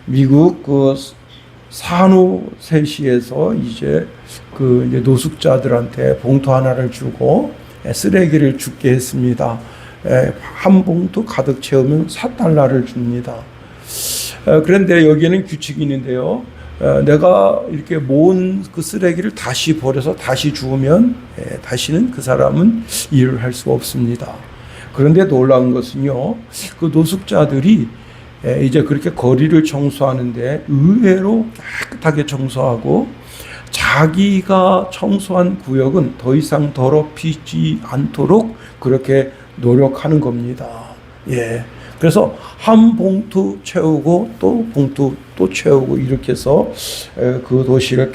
미국 그 산호세시에서 이제 이제 노숙자들한테 봉투 하나를 주고 쓰레기를 줍게 했습니다. 한 봉투 가득 채우면 $4를 줍니다. 그런데 여기에는 규칙이 있는데요. 내가 이렇게 모은 그 쓰레기를 다시 버려서 다시 주우면 다시는 그 사람은 일을 할 수가 없습니다. 그런데 놀라운 것은요, 그 노숙자들이 이제 그렇게 거리를 청소하는데 의외로 깨끗하게 청소하고 자기가 청소한 구역은 더 이상 더럽히지 않도록 그렇게 노력하는 겁니다. 예. 그래서 한 봉투 채우고 또 봉투 또 채우고 이렇게 해서 그 도시를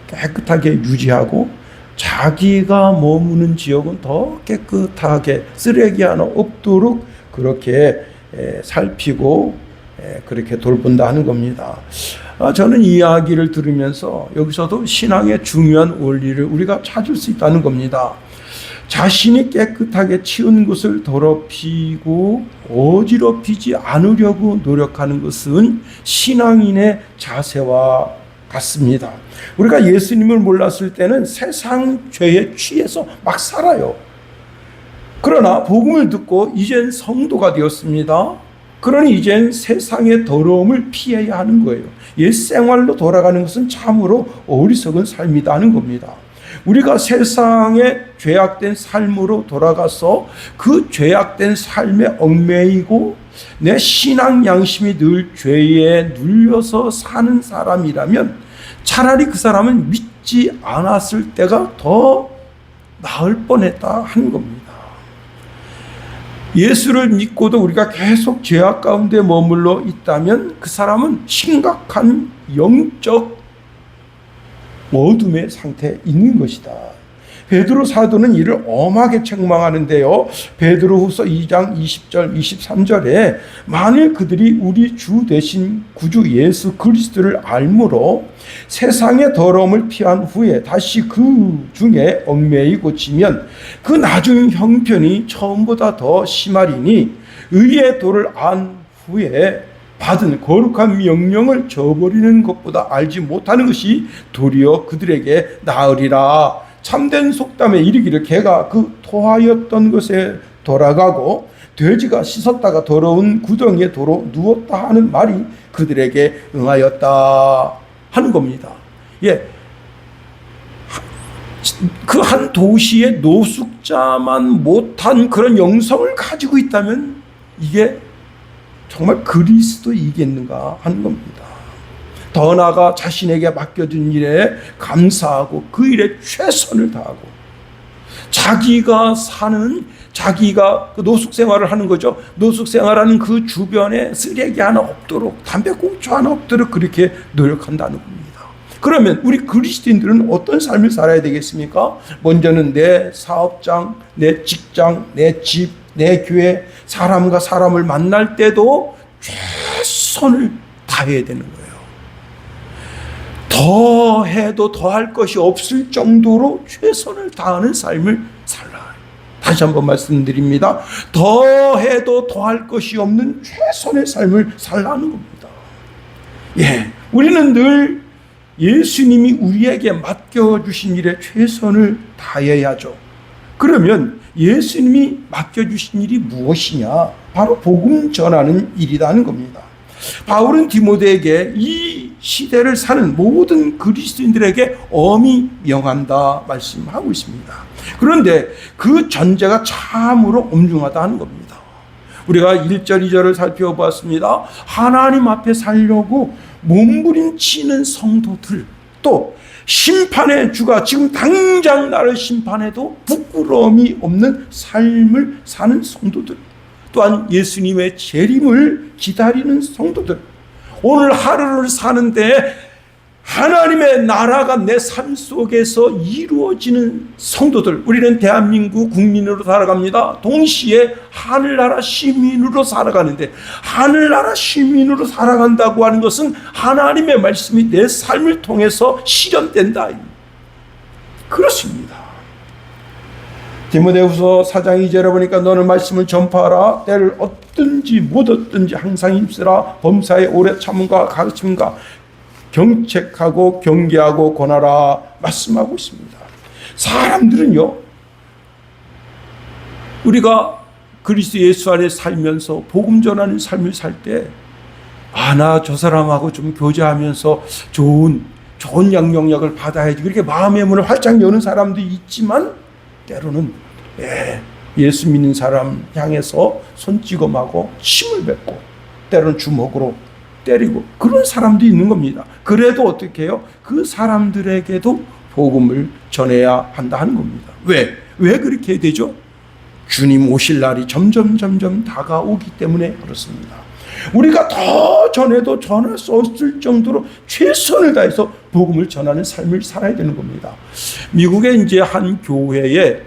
깨끗하게 유지하고 자기가 머무는 지역은 더 깨끗하게 쓰레기 하나 없도록 그렇게 살피고 그렇게 돌본다 하는 겁니다. 저는 이 이야기를 들으면서 여기서도 신앙의 중요한 원리를 우리가 찾을 수 있다는 겁니다. 자신이 깨끗하게 치운 것을 더럽히고 어지럽히지 않으려고 노력하는 것은 신앙인의 자세와 같습니다. 우리가 예수님을 몰랐을 때는 세상 죄에 취해서 막 살아요. 그러나 복음을 듣고 이젠 성도가 되었습니다. 그러니 이젠 세상의 더러움을 피해야 하는 거예요. 옛 생활로 돌아가는 것은 참으로 어리석은 삶이다 하는 겁니다. 우리가 세상의 죄악된 삶으로 돌아가서 그 죄악된 삶에 얽매이고 내 신앙 양심이 늘 죄에 눌려서 사는 사람이라면 차라리 그 사람은 믿지 않았을 때가 더 나을 뻔했다 하는 겁니다. 예수를 믿고도 우리가 계속 죄악 가운데 머물러 있다면 그 사람은 심각한 영적 어둠의 상태에 있는 것이다. 베드로 사도는 이를 엄하게 책망하는데요. 베드로후서 2장 20절 23절에 만일 그들이 우리 주 대신 구주 예수 그리스도를 알므로 세상의 더러움을 피한 후에 다시 그 중에 얽매이고 지면 그 나중 형편이 처음보다 더 심하리니 의의 도를 안 후에 받은 거룩한 명령을 저버리는 것보다 알지 못하는 것이 도리어 그들에게 나으리라. 참된 속담에 이르기를 개가 그 토하였던 것에 돌아가고 돼지가 씻었다가 더러운 구덩이에 도로 누웠다 하는 말이 그들에게 응하였다 하는 겁니다. 예, 그 한 도시의 노숙자만 못한 그런 영성을 가지고 있다면 이게 정말 그리스도이겠는가 하는 겁니다. 더 나아가 자신에게 맡겨진 일에 감사하고 그 일에 최선을 다하고 자기가 그 노숙 생활을 하는 거죠. 노숙 생활하는 그 주변에 쓰레기 하나 없도록 담배꽁초 하나 없도록 그렇게 노력한다는 겁니다. 그러면 우리 그리스도인들은 어떤 삶을 살아야 되겠습니까? 먼저는 내 사업장, 내 직장, 내 집, 내 교회, 사람과 사람을 만날 때도 최선을 다해야 되는 거예요. 더 해도 더할 것이 없을 정도로 최선을 다하는 삶을 살라. 다시 한번 말씀드립니다. 더 해도 더할 것이 없는 최선의 삶을 살라는 겁니다. 예, 우리는 늘 예수님이 우리에게 맡겨주신 일에 최선을 다해야죠. 그러면 예수님이 맡겨주신 일이 무엇이냐? 바로 복음 전하는 일이라는 겁니다. 바울은 디모데에게 이 시대를 사는 모든 그리스도인들에게 엄히 명한다 말씀하고 있습니다. 그런데 그 전제가 참으로 엄중하다 하는 겁니다. 우리가 1절 2절을 살펴보았습니다. 하나님 앞에 살려고 몸부림치는 성도들, 또 심판의 주가 지금 당장 나를 심판해도 부끄러움이 없는 삶을 사는 성도들, 또한 예수님의 재림을 기다리는 성도들, 오늘 하루를 사는데 하나님의 나라가 내 삶 속에서 이루어지는 성도들, 우리는 대한민국 국민으로 살아갑니다. 동시에 하늘나라 시민으로 살아가는데, 하늘나라 시민으로 살아간다고 하는 것은 하나님의 말씀이 내 삶을 통해서 실현된다. 그렇습니다. 디모데후서 4장 2절에 보니까 너는 말씀을 전파하라. 때를 얻든지 못 얻든지 항상 힘쓰라. 범사에 오래 참음과 가르침과 경책하고 경계하고 권하라 말씀하고 있습니다. 사람들은요, 우리가 그리스도 예수 안에 살면서 복음 전하는 삶을 살 때 나 저 사람하고 좀 교제하면서 좋은 양육약을 받아야지, 그렇게 마음의 문을 활짝 여는 사람도 있지만 때로는 예수 믿는 사람 향해서 손찌검하고 침을 뱉고 때로는 주먹으로 때리고 그런 사람도 있는 겁니다. 그래도 어떻게 해요? 그 사람들에게도 복음을 전해야 한다 하는 겁니다. 왜 그렇게 되죠? 주님 오실 날이 점점 다가오기 때문에 그렇습니다. 우리가 더 전해도 전할 수 없을 정도로 최선을 다해서 복음을 전하는 삶을 살아야 되는 겁니다. 미국의 이제 한 교회에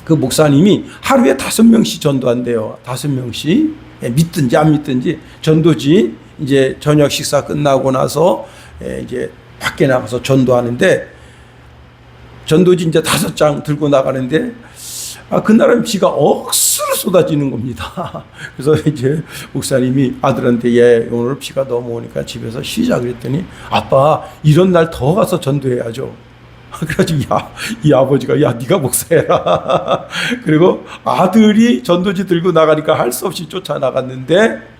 그 목사님이 하루에 5명씩 전도한대요. 5명씩. 믿든지 안 믿든지 전도지 이제 저녁 식사 끝나고 나서 이제 밖에 나가서 전도하는데, 전도지 이제 5장 들고 나가는데 그날은 비가 억수로 쏟아지는 겁니다. 그래서 이제 목사님이 아들한테 오늘 비가 너무 오니까 집에서 쉬자 그랬더니, 아빠 이런 날 더 가서 전도해야죠. 그래가지고 이 아버지가 네가 목사해라. 그리고 아들이 전도지 들고 나가니까 할 수 없이 쫓아나갔는데,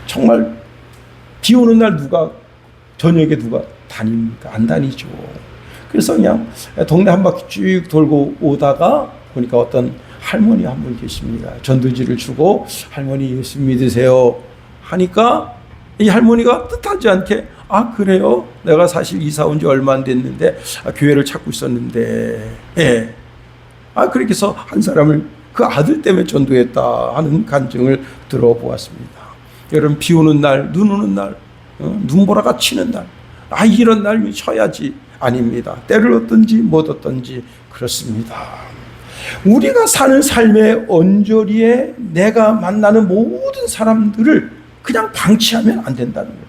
정말 비 오는 날 저녁에 누가 다닙니까? 안 다니죠. 그래서 그냥 동네 한 바퀴 쭉 돌고 오다가 보니까 어떤 할머니 한 분 계십니다. 전도지를 주고 할머니 예수 믿으세요 하니까 이 할머니가 뜻하지 않게 그래요? 내가 사실 이사 온 지 얼마 안 됐는데 교회를 찾고 있었는데 그렇게 해서 한 사람을 그 아들 때문에 전도했다 하는 간증을 들어보았습니다. 여러분, 비 오는 날, 눈 오는 날, 눈보라가 치는 날, 이런 날 쉬어야지. 아닙니다. 때를 얻든지 못 얻든지 그렇습니다. 우리가 사는 삶의 언저리에 내가 만나는 모든 사람들을 그냥 방치하면 안 된다는 거예요.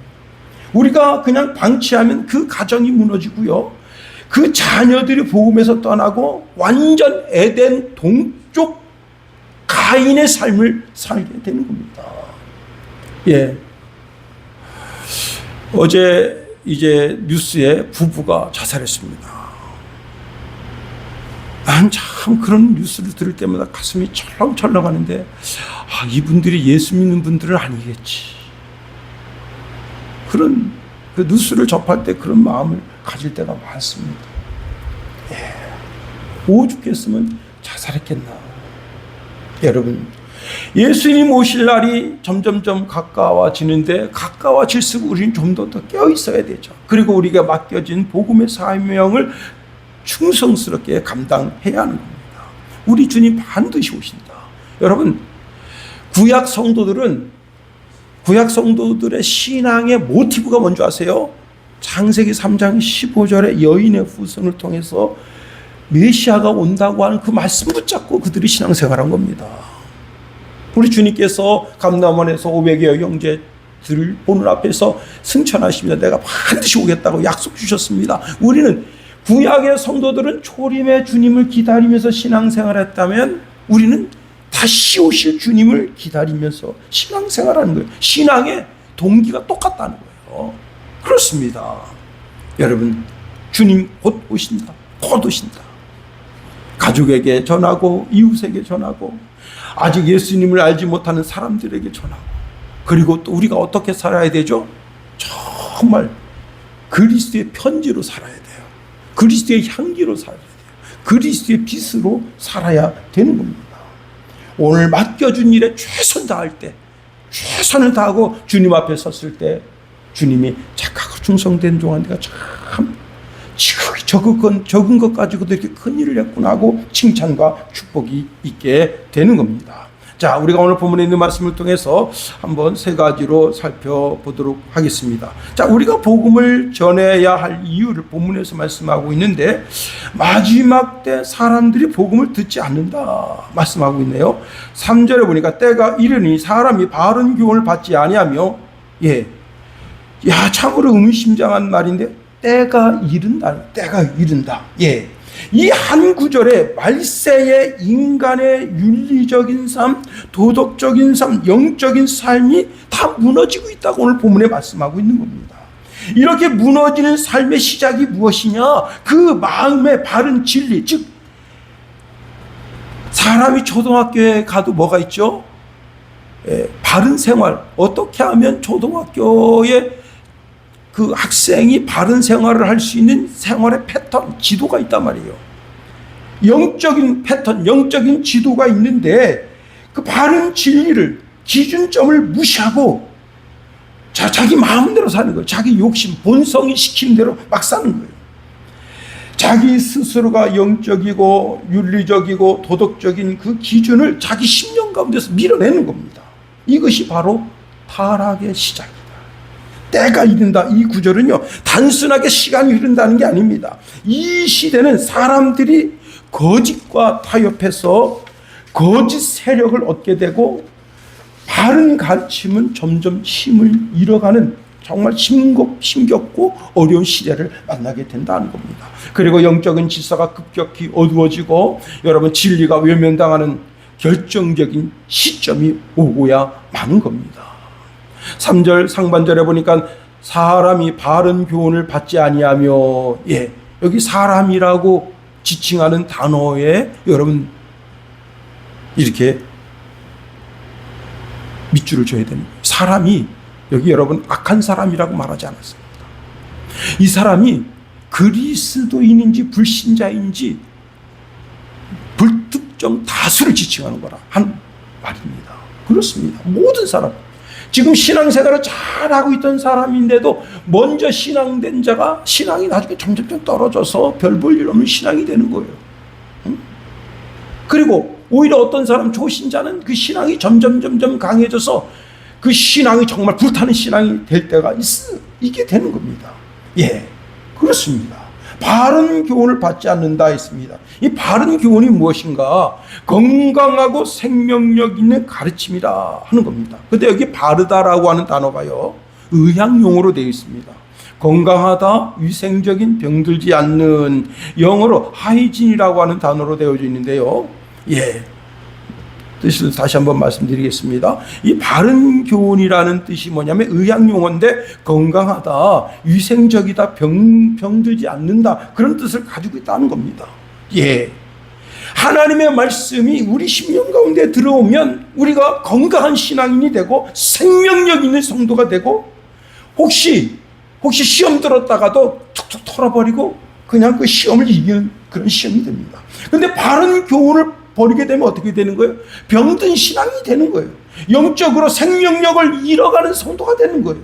우리가 그냥 방치하면 그 가정이 무너지고요, 그 자녀들이 복음에서 떠나고 완전 에덴 동쪽 가인의 삶을 살게 되는 겁니다. 어제 이제 뉴스에 부부가 자살했습니다. 난 참 그런 뉴스를 들을 때마다 가슴이 철렁철렁하는데, 이분들이 예수 믿는 분들은 아니겠지. 그런 그 뉴스를 접할 때 그런 마음을 가질 때가 많습니다. 오죽했으면 자살했겠나. 여러분, 예수님 오실 날이 점점점 가까워지는데, 가까워질수록 우리는 좀 더 깨어 있어야 되죠. 그리고 우리가 맡겨진 복음의 사명을 충성스럽게 감당해야 하는 겁니다. 우리 주님 반드시 오신다. 여러분, 구약 성도들의 신앙의 모티브가 뭔지 아세요? 창세기 3장 15절에 여인의 후손을 통해서 메시아가 온다고 하는 그 말씀 붙잡고 그들이 신앙생활한 겁니다. 우리 주님께서 감람원에서 500여 형제들을 보는 앞에서 승천하시며 내가 반드시 오겠다고 약속 주셨습니다. 우리는 구약의 성도들은 초림의 주님을 기다리면서 신앙생활했다면, 우리는 다시 오실 주님을 기다리면서 신앙생활하는 거예요. 신앙의 동기가 똑같다는 거예요. 그렇습니다. 여러분, 주님 곧 오신다. 곧 오신다. 가족에게 전하고 이웃에게 전하고 아직 예수님을 알지 못하는 사람들에게 전하고, 그리고 또 우리가 어떻게 살아야 되죠? 정말 그리스도의 편지로 살아야 돼요. 그리스도의 향기로 살아야 돼요. 그리스도의 빛으로 살아야 되는 겁니다. 오늘 맡겨준 일에 최선 다할 때, 최선을 다하고 주님 앞에 섰을 때 주님이 착하고 충성된 종아 네가 참 적은 것 가지고도 이렇게 큰 일을 했구나 하고 칭찬과 축복이 있게 되는 겁니다. 자, 우리가 오늘 본문에 있는 말씀을 통해서 한번 3가지로 살펴보도록 하겠습니다. 자, 우리가 복음을 전해야 할 이유를 본문에서 말씀하고 있는데, 마지막 때 사람들이 복음을 듣지 않는다 말씀하고 있네요. 3절에 보니까 때가 이르니 사람이 바른 교훈을 받지 아니하며, 참으로 의미심장한 말인데, 때가 이른다. 이 한 구절에 말세의 인간의 윤리적인 삶, 도덕적인 삶, 영적인 삶이 다 무너지고 있다고 오늘 본문에 말씀하고 있는 겁니다. 이렇게 무너지는 삶의 시작이 무엇이냐? 그 마음의 바른 진리, 즉 사람이 초등학교에 가도 뭐가 있죠? 바른 생활, 어떻게 하면 초등학교에 그 학생이 바른 생활을 할 수 있는 생활의 패턴, 지도가 있단 말이에요. 영적인 패턴, 영적인 지도가 있는데 그 바른 진리를, 기준점을 무시하고 자기 마음대로 사는 거예요. 자기 욕심, 본성이 시키는 대로 막 사는 거예요. 자기 스스로가 영적이고 윤리적이고 도덕적인 그 기준을 자기 심령 가운데서 밀어내는 겁니다. 이것이 바로 타락의 시작입니다. 때가 이른다. 이 구절은요, 단순하게 시간이 흐른다는 게 아닙니다. 이 시대는 사람들이 거짓과 타협해서 거짓 세력을 얻게 되고 바른 가르침은 점점 힘을 잃어가는 정말 힘겹고 어려운 시대를 만나게 된다는 겁니다. 그리고 영적인 질서가 급격히 어두워지고 여러분 진리가 외면당하는 결정적인 시점이 오고야 마는 겁니다. 3절 상반절에 보니까 사람이 바른 교훈을 받지 아니하며, 여기 사람이라고 지칭하는 단어에 여러분 이렇게 밑줄을 줘야 되는 거예요. 사람이 여기 여러분 악한 사람이라고 말하지 않았습니다. 이 사람이 그리스도인인지 불신자인지 불특정 다수를 지칭하는 거라 한 말입니다. 그렇습니다. 모든 사람, 지금 신앙생활을 잘하고 있던 사람인데도 먼저 신앙된 자가 신앙이 나중에 점점 떨어져서 별 볼 일 없는 신앙이 되는 거예요. 그리고 오히려 어떤 사람 초신자는 그 신앙이 점점 강해져서 그 신앙이 정말 불타는 신앙이 될 때가 이게 되는 겁니다. 그렇습니다. 바른 교훈을 받지 않는다 했습니다. 이 바른 교훈이 무엇인가? 건강하고 생명력 있는 가르침이라 하는 겁니다. 근데 여기 바르다라고 하는 단어가요, 의학용어로 되어 있습니다. 건강하다, 위생적인, 병들지 않는, 영어로 하이진이라고 하는 단어로 되어져 있는데요. 뜻을 다시 한번 말씀드리겠습니다. 이 바른 교훈이라는 뜻이 뭐냐면 의학용어인데 건강하다, 위생적이다, 병들지 않는다, 그런 뜻을 가지고 있다는 겁니다. 하나님의 말씀이 우리 심령 가운데 들어오면 우리가 건강한 신앙인이 되고 생명력 있는 성도가 되고 혹시 시험 들었다가도 툭툭 털어버리고 그냥 그 시험을 이기는 그런 시험이 됩니다. 근데 바른 교훈을 버리게 되면 어떻게 되는 거예요? 병든 신앙이 되는 거예요. 영적으로 생명력을 잃어가는 성도가 되는 거예요.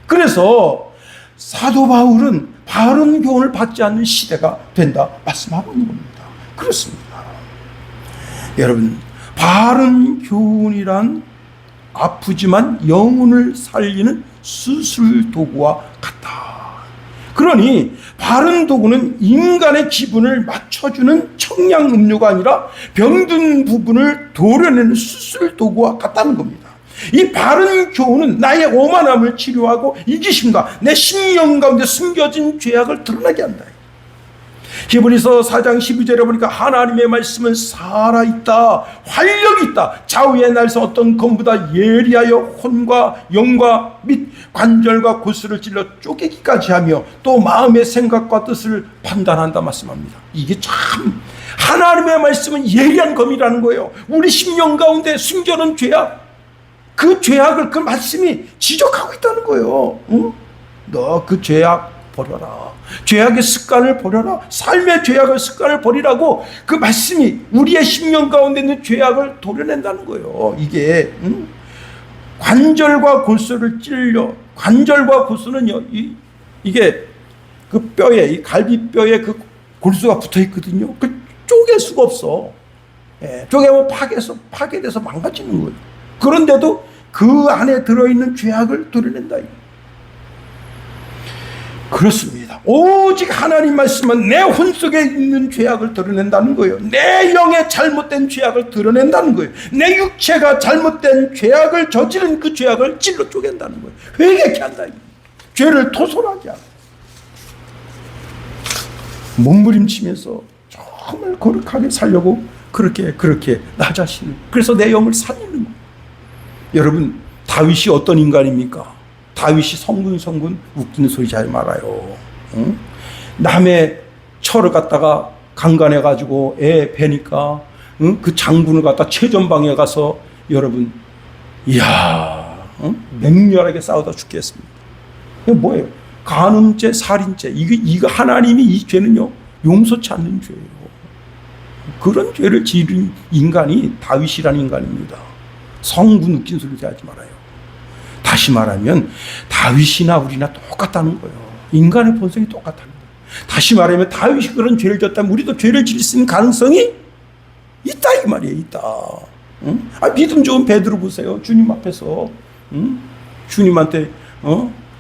그래서 사도 바울은 바른 교훈을 받지 않는 시대가 된다 말씀하고 있는 겁니다. 그렇습니다. 여러분, 바른 교훈이란 아프지만 영혼을 살리는 수술 도구와 같다. 그러니 바른 도구는 인간의 기분을 맞춰주는 청량 음료가 아니라 병든 부분을 도려내는 수술 도구와 같다는 겁니다. 이 바른 교훈은 나의 오만함을 치료하고 이기심과 내 심령 가운데 숨겨진 죄악을 드러나게 한다. 히브리서 4장 12절에 보니까 하나님의 말씀은 살아있다, 활력이 있다, 좌우의 날서 어떤 검보다 예리하여 혼과 영과 및 관절과 골수를 찔러 쪼개기까지 하며 또 마음의 생각과 뜻을 판단한다 말씀합니다. 이게 참 하나님의 말씀은 예리한 검이라는 거예요. 우리 심령 가운데 숨겨놓은 죄악, 그 죄악을 그 말씀이 지적하고 있다는 거예요. 너 그 죄악 버려라. 죄악의 습관을 버려라. 삶의 죄악의 습관을 버리라고 그 말씀이 우리의 심령 가운데 있는 죄악을 도려낸다는 거예요. 이게 관절과 골수를 찔려, 관절과 골수는요, 이게 그 뼈에, 이 갈비뼈에 그 골수가 붙어 있거든요. 그 쪼갤 수가 없어. 쪼개면 파괴돼서 망가지는 거예요. 그런데도 그 안에 들어있는 죄악을 도려낸다. 그렇습니다. 오직 하나님 말씀은 내 혼속에 있는 죄악을 드러낸다는 거예요. 내 영의 잘못된 죄악을 드러낸다는 거예요. 내 육체가 잘못된 죄악을 저지른 그 죄악을 찔러 쪼갠다는 거예요. 회개케 한다. 죄를 토설하게 한다. 몸부림치면서 정말 거룩하게 살려고 그렇게 나 자신을, 그래서 내 영을 살리는 거예요. 여러분, 다윗이 어떤 인간입니까? 다윗이 성군 웃기는 소리 하지 말아요. 응? 남의 철을 갖다가 강간해 가지고 애 베니까, 응? 그 장군을 갖다 최전방에 가서 여러분, 이야, 응? 맹렬하게 싸우다 죽겠습니다. 이게 뭐예요? 간음죄, 살인죄. 이거 하나님이 이 죄는요 용서치 않는 죄예요. 그런 죄를 지은 인간이 다윗이라는 인간입니다. 성군 웃긴 소리 하지 말아요. 다시 말하면 다윗이나 우리나 똑같다는 거예요. 인간의 본성이 똑같다는 거예요. 다시 말하면 다윗이 그런 죄를 졌다면 우리도 죄를 지을 수 있는 가능성이 있다 이 말이에요. 있다. 응? 믿음 좋은 베드로 보세요. 주님 앞에서, 응? 주님한테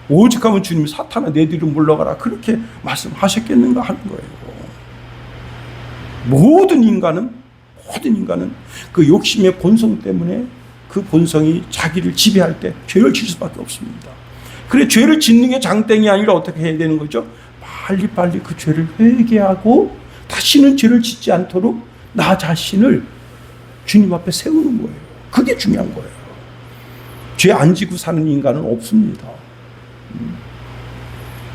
오직하면 주님이 사탄아 내 뒤로 물러가라 그렇게 말씀하셨겠는가 하는 거예요. 모든 인간은 그 욕심의 본성 때문에 그 본성이 자기를 지배할 때 죄를 질 수밖에 없습니다. 그래 죄를 짓는 게 장땡이 아니라 어떻게 해야 되는 거죠? 빨리 그 죄를 회개하고 다시는 죄를 짓지 않도록 나 자신을 주님 앞에 세우는 거예요. 그게 중요한 거예요. 죄 안 지고 사는 인간은 없습니다.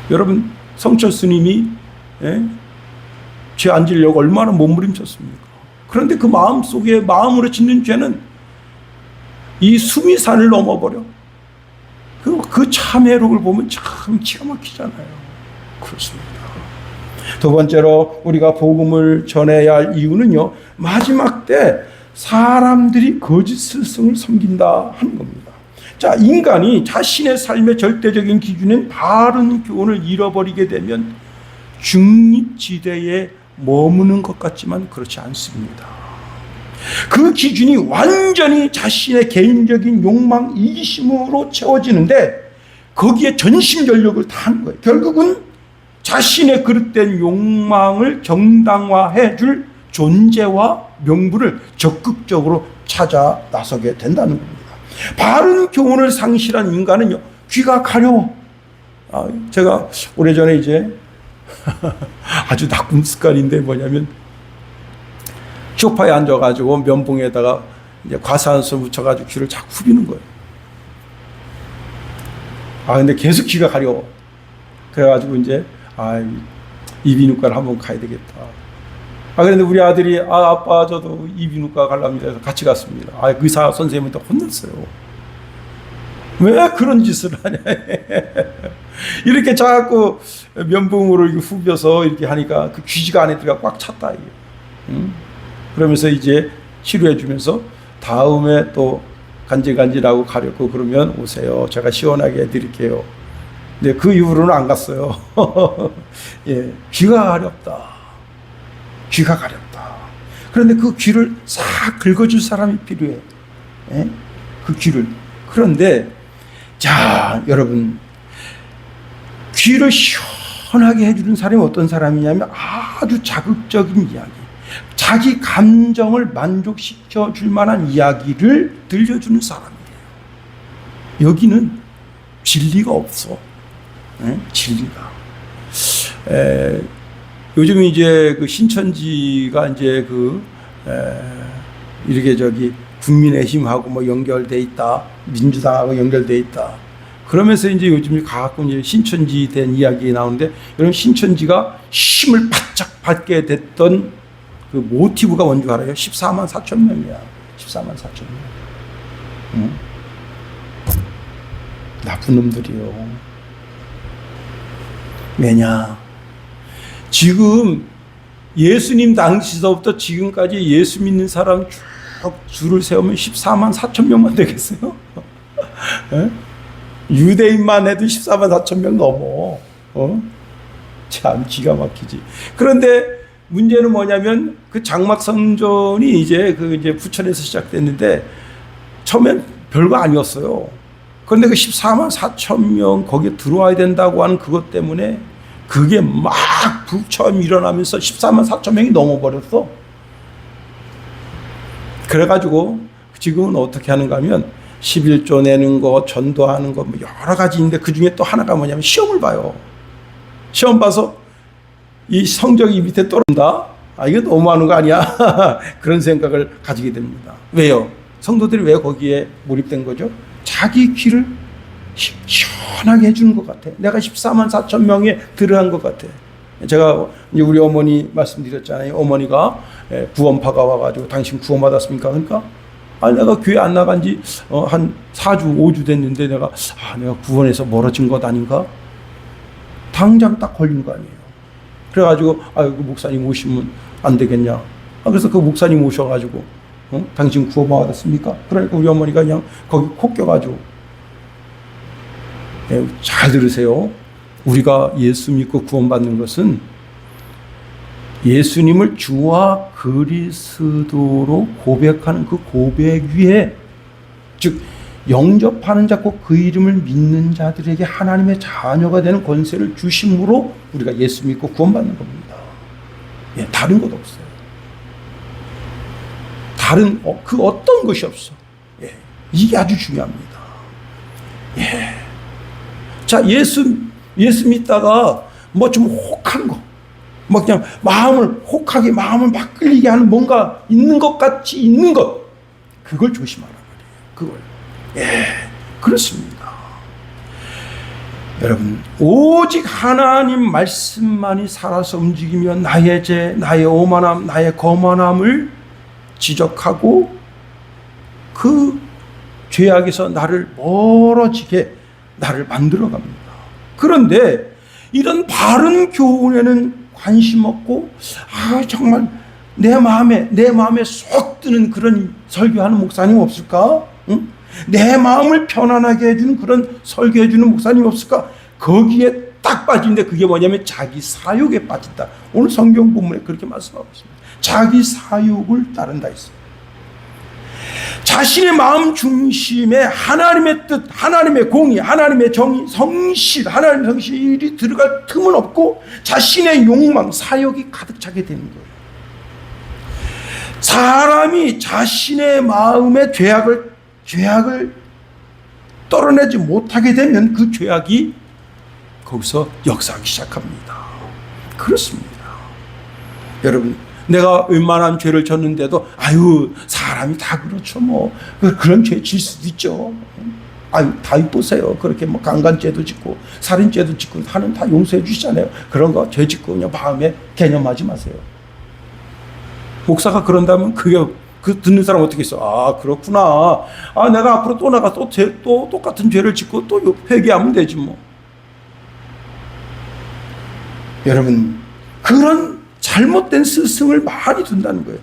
여러분, 성철 스님이 죄 안 지려고 얼마나 몸부림쳤습니까? 그런데 그 마음속에 마음으로 짓는 죄는 이 수미산을 넘어버려. 그 참회록을 보면 참 기가 막히잖아요. 그렇습니다. 두 번째로 우리가 복음을 전해야 할 이유는요, 마지막 때 사람들이 거짓 스승을 섬긴다 하는 겁니다. 자, 인간이 자신의 삶의 절대적인 기준인 바른 교훈을 잃어버리게 되면 중립지대에 머무는 것 같지만 그렇지 않습니다. 그 기준이 완전히 자신의 개인적인 욕망, 이기심으로 채워지는데 거기에 전심전력을 다하는 거예요. 결국은 자신의 그릇된 욕망을 정당화해 줄 존재와 명분을 적극적으로 찾아 나서게 된다는 겁니다. 바른 교훈을 상실한 인간은요, 귀가 가려워. 제가 오래전에 이제 아주 나쁜 습관인데 뭐냐면 소파에 앉아가지고 면봉에다가 이제 과산수 묻혀가지고 귀를 자꾸 후비는 거예요. 근데 계속 귀가 가려워. 그래가지고 이제 이비인후과를 한번 가야 되겠다. 그런데 우리 아들이 아빠 저도 이비인후과 가려합니다 해서 같이 갔습니다. 의사 선생님한테 혼냈어요. 왜 그런 짓을 하냐. 이렇게 자꾸 면봉으로 이렇게 후벼서 이렇게 하니까 그 귀지가 안에 들어가 꽉 찼다. 그러면서 이제 치료해 주면서 다음에 또 간질간질하고 가렵고 그러면 오세요. 제가 시원하게 해드릴게요. 근데 그 이후로는 안 갔어요. 예, 귀가 가렵다. 귀가 가렵다. 그런데 그 귀를 싹 긁어줄 사람이 필요해. 예? 그 귀를. 그런데 자, 여러분, 귀를 시원하게 해주는 사람이 어떤 사람이냐면 아주 자극적인 이야기, 자기 감정을 만족시켜 줄 만한 이야기를 들려주는 사람이에요. 여기는 진리가 없어. 네? 진리가. 요즘 이제 그 신천지가 이제 이렇게 국민의힘하고 뭐 연결돼 있다, 민주당하고 연결돼 있다. 그러면서 이제 요즘 가끔 이제 신천지 된 이야기 나오는데, 여러분 신천지가 힘을 바짝 받게 됐던 그 모티브가 뭔지 알아요? 14만 4천 명이야. 14만 4천 명. 응? 나쁜 놈들이요. 왜냐? 지금 예수님 당시서부터 지금까지 예수 믿는 사람 쭉 줄을 세우면 14만 4천 명만 되겠어요? 유대인만 해도 14만 4천 명 넘어. 참 기가 막히지. 그런데 문제는 뭐냐면 그 장막 성전이 이제 부천에서 시작됐는데 처음엔 별거 아니었어요. 그런데 그 14만 4천 명 거기에 들어와야 된다고 하는 그것 때문에 그게 막 불처럼 일어나면서 14만 4천 명이 넘어버렸어. 그래가지고 지금은 어떻게 하는가 하면 11조 내는 거, 전도하는 거, 뭐 여러 가지 있는데 그 중에 또 하나가 뭐냐면 시험을 봐요. 시험 봐서 이 성적이 밑에 떨어진다? 아, 이거 너무하는 거 아니야? 그런 생각을 가지게 됩니다. 왜요? 성도들이 왜 거기에 몰입된 거죠? 자기 귀를 시원하게 해주는 것 같아. 내가 14만 4천 명에 들어간 것 같아. 제가 이제 우리 어머니 말씀드렸잖아요. 어머니가 구원파가 와가지고 당신 구원받았습니까? 그러니까 내가 교회 안 나간 지 한 4주 5주 됐는데 내가 구원에서 멀어진 것 아닌가? 당장 딱 걸린 거 아니에요. 그래가지고 그 목사님 오시면 안 되겠냐? 그래서 그 목사님 오셔가지고 당신 구원받았습니까? 그러니까 우리 어머니가 그냥 거기 콕 껴가지고 잘 들으세요. 우리가 예수 믿고 구원받는 것은 예수님을 주와 그리스도로 고백하는 그 고백 위에, 즉 영접하는 자고 그 이름을 믿는 자들에게 하나님의 자녀가 되는 권세를 주심으로 우리가 예수 믿고 구원받는 겁니다. 다른 것 없어요. 다른 그 어떤 것이 없어. 이게 아주 중요합니다. 자, 예수 믿다가 뭐 좀 혹한 거, 뭐 그냥 혹하게 마음을 막 끌리게 하는 뭔가 있는 것 같이 있는 것, 그걸 조심하라 말이에요. 그걸. 그렇습니다. 여러분, 오직 하나님 말씀만이 살아서 움직이며 나의 죄, 나의 오만함, 나의 거만함을 지적하고 그 죄악에서 나를 멀어지게 나를 만들어 갑니다. 그런데 이런 바른 교훈에는 관심 없고 정말 내 마음에 쏙 드는 그런 설교하는 목사님 없을까? 응? 내 마음을 편안하게 해주는 그런 설교해주는 목사님 없을까? 거기에 딱 빠진데 그게 뭐냐면 자기 사욕에 빠진다. 오늘 성경 본문에 그렇게 말씀하고 있습니다. 자기 사욕을 따른다 했어요. 자신의 마음 중심에 하나님의 뜻, 하나님의 공의, 하나님의 정의, 성실, 하나님의 성실이 들어갈 틈은 없고 자신의 욕망, 사욕이 가득 차게 되는 거예요. 사람이 자신의 마음의 죄악을 떨어내지 못하게 되면 그 죄악이 거기서 역사하기 시작합니다. 그렇습니다. 여러분, 내가 웬만한 죄를 졌는데도 사람이 다 그렇죠. 뭐 그런 죄 질 수도 있죠. 다윗 보세요. 그렇게 뭐 강간죄도 짓고 살인죄도 짓고 하는 다 용서해 주시잖아요. 그런 거 죄 짓고 그냥 마음에 개념하지 마세요. 목사가 그런다면 그 듣는 사람 어떻게 있어? 그렇구나. 내가 앞으로 또 나가 또 똑같은 죄를 짓고 또 회개하면 되지 뭐. 여러분, 그런 잘못된 스승을 많이 둔다는 거예요.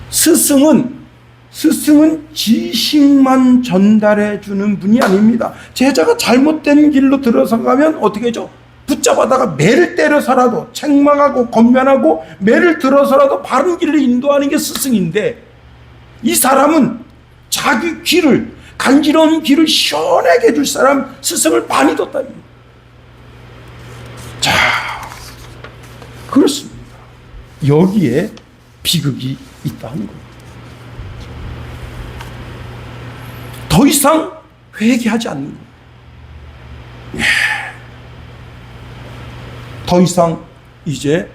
스승은 지식만 전달해 주는 분이 아닙니다. 제자가 잘못된 길로 들어서가면 어떻게 하죠? 붙잡아다가 매를 때려서라도 책망하고 권면하고 매를 들어서라도 바른 길로 인도하는 게 스승인데, 이 사람은 자기 귀를, 간지러운 귀를 시원하게 해줄 사람 스승을 많이 뒀다. 자, 그렇습니다. 여기에 비극이 있다는 거예요. 더 이상 회개하지 않는 거예요. 더 이상 이제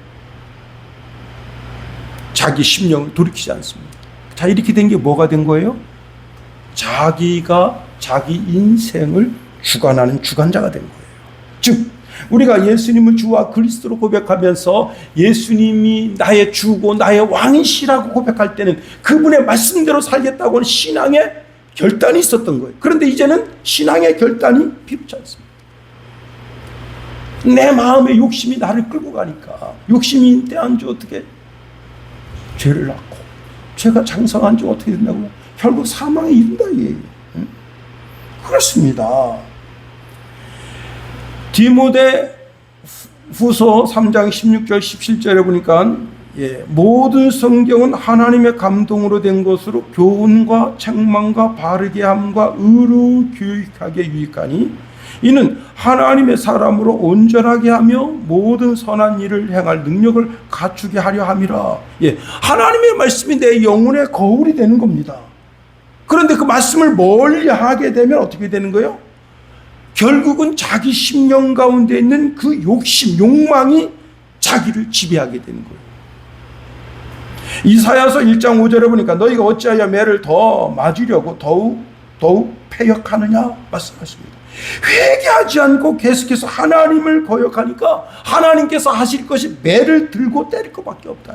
자기 심령을 돌이키지 않습니다. 자, 이렇게 된 게 뭐가 된 거예요? 자기가 자기 인생을 주관하는 주관자가 된 거예요. 즉 우리가 예수님을 주와 그리스도로 고백하면서 예수님이 나의 주고 나의 왕이시라고 고백할 때는 그분의 말씀대로 살겠다고 하는 신앙의 결단이 있었던 거예요. 그런데 이제는 신앙의 결단이 필요치 않습니다. 내 마음의 욕심이 나를 끌고 가니까, 욕심이 대한 지 어떻게 죄를 낳고 죄가 장성한 지 어떻게 된다고요? 결국 사망에 이른다 이얘기예요. 그렇습니다. 디모데 후서 3장 16절 17절에 보니까 모든 성경은 하나님의 감동으로 된 것으로 교훈과 책망과 바르게 함과 의로 교육하게 유익하니 이는 하나님의 사람으로 온전하게 하며 모든 선한 일을 행할 능력을 갖추게 하려 함이라. 하나님의 말씀이 내 영혼의 거울이 되는 겁니다. 그런데 그 말씀을 멀리 하게 되면 어떻게 되는 거예요? 결국은 자기 심령 가운데 있는 그 욕심, 욕망이 자기를 지배하게 되는 거예요. 이사야서 1장 5절에 보니까 너희가 어찌하여 매를 더 맞으려고 더욱 패역하느냐 말씀하십니다. 회개하지 않고 계속해서 하나님을 거역하니까 하나님께서 하실 것이 매를 들고 때릴 것밖에 없다.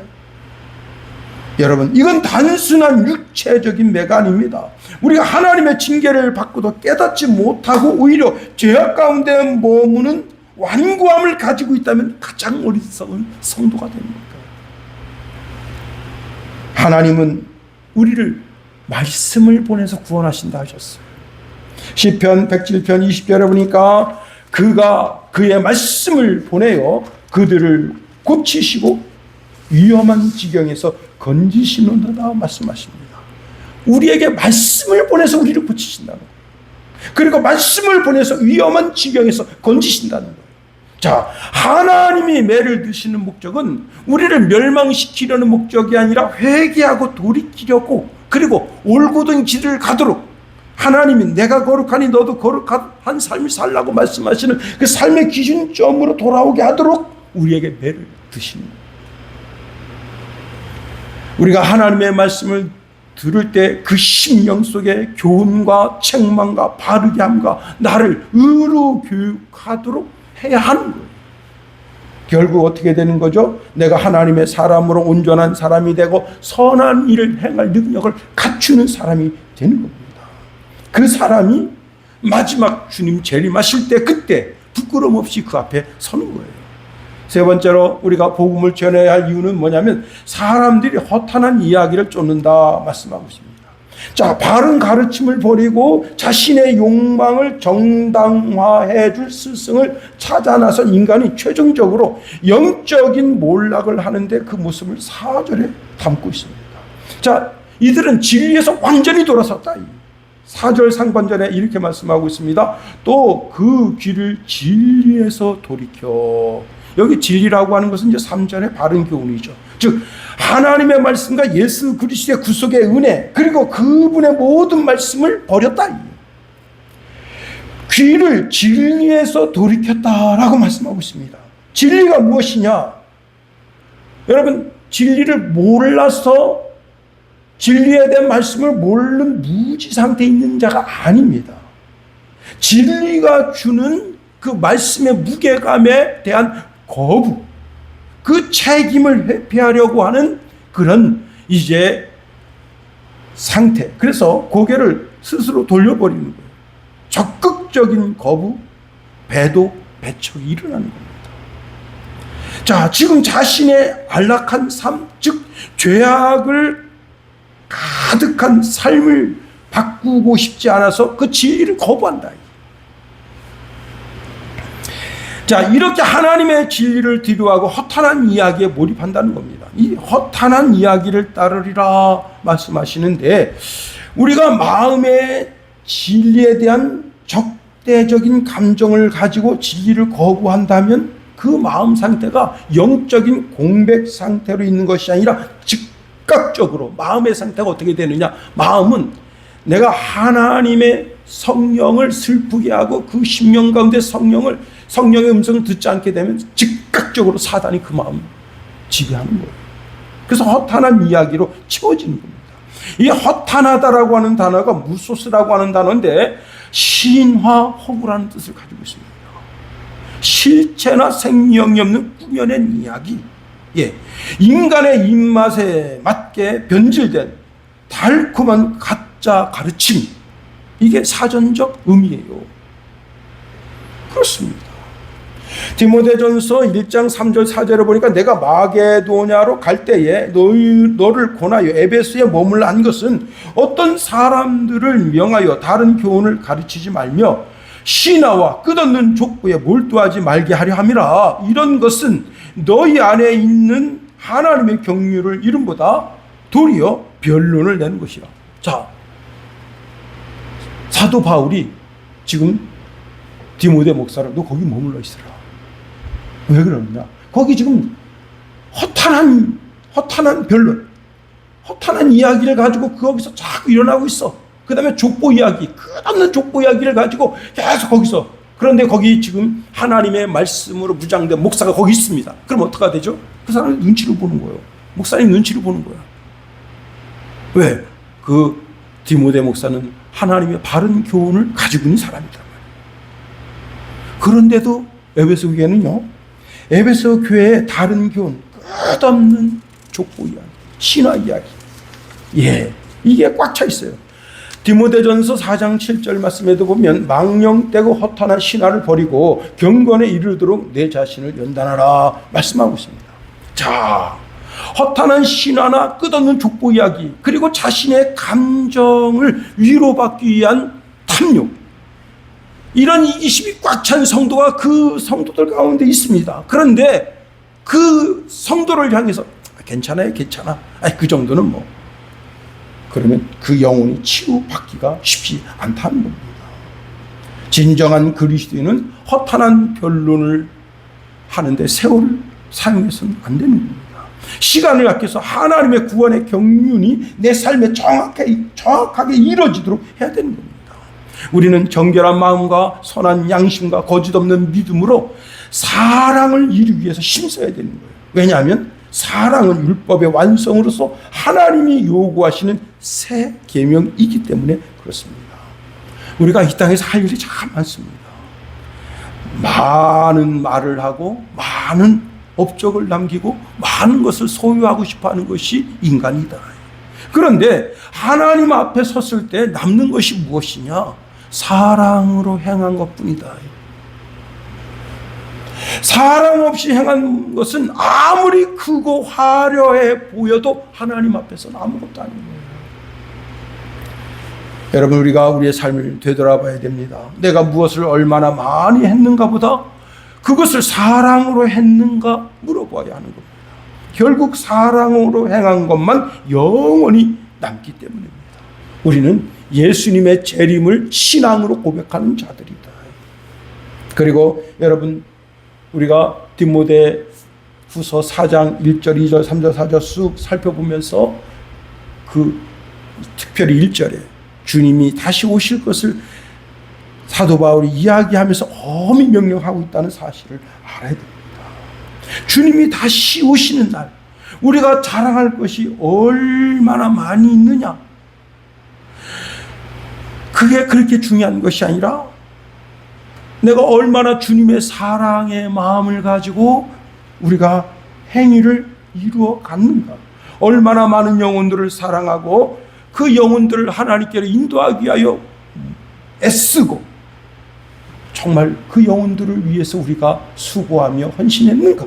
여러분, 이건 단순한 육체적인 매가 아닙니다. 우리가 하나님의 징계를 받고도 깨닫지 못하고 오히려 죄악 가운데 머무는 완고함을 가지고 있다면 가장 어리석은 성도가 됩니다. 하나님은 우리를 말씀을 보내서 구원하신다 하셨어요. 시편 107편 20절에 보니까 그가 그의 말씀을 보내어 그들을 고치시고 위험한 지경에서 건지시는도다 말씀하십니다. 우리에게 말씀을 보내서 우리를 고치신다는 거예요. 그리고 말씀을 보내서 위험한 지경에서 건지신다는 거예요. 자, 하나님이 매를 드시는 목적은 우리를 멸망시키려는 목적이 아니라 회개하고 돌이키려고, 그리고 올곧은 길을 가도록, 하나님이 내가 거룩하니 너도 거룩한 삶을 살라고 말씀하시는 그 삶의 기준점으로 돌아오게 하도록 우리에게 매를 드시는 거예요. 우리가 하나님의 말씀을 들을 때 그 심령 속에 교훈과 책망과 바르게 함과 나를 의로 교육하도록 해야 하는 거예요. 결국 어떻게 되는 거죠? 내가 하나님의 사람으로 온전한 사람이 되고 선한 일을 행할 능력을 갖추는 사람이 되는 겁니다. 그 사람이 마지막 주님 재림하실 때 그때 부끄럼 없이 그 앞에 서는 거예요. 세 번째로 우리가 복음을 전해야 할 이유는 뭐냐면 사람들이 허탄한 이야기를 쫓는다 말씀하고 있습니다. 자, 바른 가르침을 버리고 자신의 욕망을 정당화해 줄 스승을 찾아 나선 인간이 최종적으로 영적인 몰락을 하는데 그 모습을 4절에 담고 있습니다. 자, 이들은 진리에서 완전히 돌아섰다. 4절 상반절에 이렇게 말씀하고 있습니다. 또 그 길을 진리에서 돌이켜. 여기 진리라고 하는 것은 이제 3절의 바른 교훈이죠. 즉 하나님의 말씀과 예수 그리스도의 구속의 은혜, 그리고 그분의 모든 말씀을 버렸다. 귀를 진리에서 돌이켰다라고 말씀하고 있습니다. 진리가 무엇이냐? 여러분, 진리를 몰라서 진리에 대한 말씀을 모르는 무지 상태에 있는 자가 아닙니다. 진리가 주는 그 말씀의 무게감에 대한 거부, 그 책임을 회피하려고 하는 그런 이제 상태. 그래서 고개를 스스로 돌려버리는 거예요. 적극적인 거부, 배도, 배척이 일어나는 겁니다. 자, 지금 자신의 안락한 삶, 즉 죄악을 가득한 삶을 바꾸고 싶지 않아서 그 진리를 거부한다. 자, 이렇게 하나님의 진리를 뒤로하고 허탄한 이야기에 몰입한다는 겁니다. 이 허탄한 이야기를 따르리라 말씀하시는데, 우리가 마음의 진리에 대한 적대적인 감정을 가지고 진리를 거부한다면 그 마음 상태가 영적인 공백 상태로 있는 것이 아니라 즉각적으로 마음의 상태가 어떻게 되느냐? 마음은 내가 하나님의 성령을 슬프게 하고 그 심령 가운데 성령의 음성을 듣지 않게 되면 즉각적으로 사단이 그 마음을 지배하는 거예요. 그래서 허탄한 이야기로 채워지는 겁니다. 이 허탄하다라고 하는 단어가 무소스라고 하는 단어인데 신화 허구라는 뜻을 가지고 있습니다. 실체나 생명이 없는 꾸며낸 이야기, 인간의 입맛에 맞게 변질된 달콤한 가짜 가르침, 이게 사전적 의미예요. 그렇습니다. 디모데전서 1장 3절 4절을 보니까 내가 마게도냐로 갈 때에 너를 권하여 에베소에 머물라 한 것은 어떤 사람들을 명하여 다른 교훈을 가르치지 말며 신하와 끝없는 족보에 몰두하지 말게 하려 함이라. 이런 것은 너희 안에 있는 하나님의 경륜을 이름보다 도리어 변론을 내는 것이라. 자, 사도 바울이 지금 디모데 목사를 너 거기 머물러 있으라. 왜 그러느냐? 거기 지금 허탄한 변론, 허탄한 이야기를 가지고 거기서 자꾸 일어나고 있어. 그 다음에 족보 이야기, 끝없는 족보 이야기를 가지고 계속 거기서 그런데 거기 지금 하나님의 말씀으로 무장된 목사가 거기 있습니다. 그럼 어떡하 되죠? 그 사람이 눈치를 보는 거예요. 목사님 눈치를 보는 거야. 왜? 그 디모데 목사는 하나님의 바른 교훈을 가지고 있는 사람이란 말이에요. 그런데도 에베소 교회는요, 에베소 교회의 다른 교훈, 끝없는 족보 이야기, 신화 이야기, 이게 꽉 차 있어요. 디모데전서 4장 7절 말씀에도 보면 망령되고 허탄한 신화를 버리고 경건에 이르도록 내 자신을 연단하라 말씀하고 있습니다. 자, 허탄한 신화나 끝없는 족보 이야기, 그리고 자신의 감정을 위로받기 위한 탐욕, 이런 이기심이 꽉 찬 성도가 그 성도들 가운데 있습니다. 그런데 그 성도를 향해서 괜찮아요, 괜찮아, 그 정도는 뭐, 그러면 그 영혼이 치유받기가 쉽지 않다는 겁니다. 진정한 그리스도인은 허탄한 변론을 하는데 세월을 사용해서는 안 되는 겁니다. 시간을 아껴서 하나님의 구원의 경륜이 내 삶에 정확하게 이루어지도록 해야 되는 겁니다. 우리는 정결한 마음과 선한 양심과 거짓 없는 믿음으로 사랑을 이루기 위해서 힘써야 되는 거예요. 왜냐하면 사랑은 율법의 완성으로서 하나님이 요구하시는 새 계명이기 때문에 그렇습니다. 우리가 이 땅에서 할 일이 참 많습니다. 많은 말을 하고 많은 업적을 남기고 많은 것을 소유하고 싶어하는 것이 인간이다. 그런데 하나님 앞에 섰을 때 남는 것이 무엇이냐? 사랑으로 행한 것뿐이다. 사랑 없이 행한 것은 아무리 크고 화려해 보여도 하나님 앞에서는 아무것도 아닌 거예요. 여러분, 우리가 우리의 삶을 되돌아봐야 됩니다. 내가 무엇을 얼마나 많이 했는가 보다 그것을 사랑으로 했는가 물어봐야 하는 겁니다. 결국 사랑으로 행한 것만 영원히 남기 때문입니다. 우리는 예수님의 재림을 신앙으로 고백하는 자들이다. 그리고 여러분, 우리가 디모데 후서 4장 1절, 2절, 3절, 4절 쑥 살펴보면서 그 특별히 1절에 주님이 다시 오실 것을 사도 바울이 이야기하면서 엄히 명령하고 있다는 사실을 알아야 됩니다. 주님이 다시 오시는 날 우리가 자랑할 것이 얼마나 많이 있느냐, 그게 그렇게 중요한 것이 아니라 내가 얼마나 주님의 사랑의 마음을 가지고 우리가 행위를 이루어 갔는가, 얼마나 많은 영혼들을 사랑하고 그 영혼들을 하나님께로 인도하기 위하여 애쓰고 정말 그 영혼들을 위해서 우리가 수고하며 헌신했는가,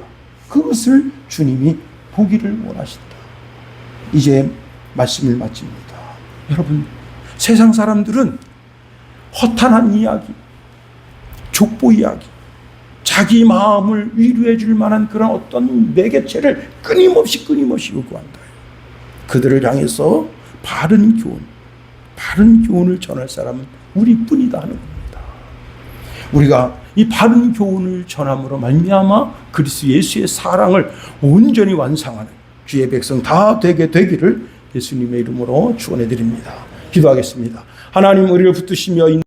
그것을 주님이 보기를 원하신다. 이제 말씀을 마칩니다. 여러분, 세상 사람들은 허탄한 이야기, 족보 이야기, 자기 마음을 위로해 줄 만한 그런 어떤 매개체를 끊임없이 요구한다. 그들을 향해서 바른 교훈을 전할 사람은 우리뿐이다 하는 겁니다. 우리가 이 바른 교훈을 전함으로 말미암아 그리스도 예수의 사랑을 온전히 완성하는 주의 백성 다 되게 되기를 예수님의 이름으로 축원해 드립니다. 기도하겠습니다. 하나님, 우리를 붙드시며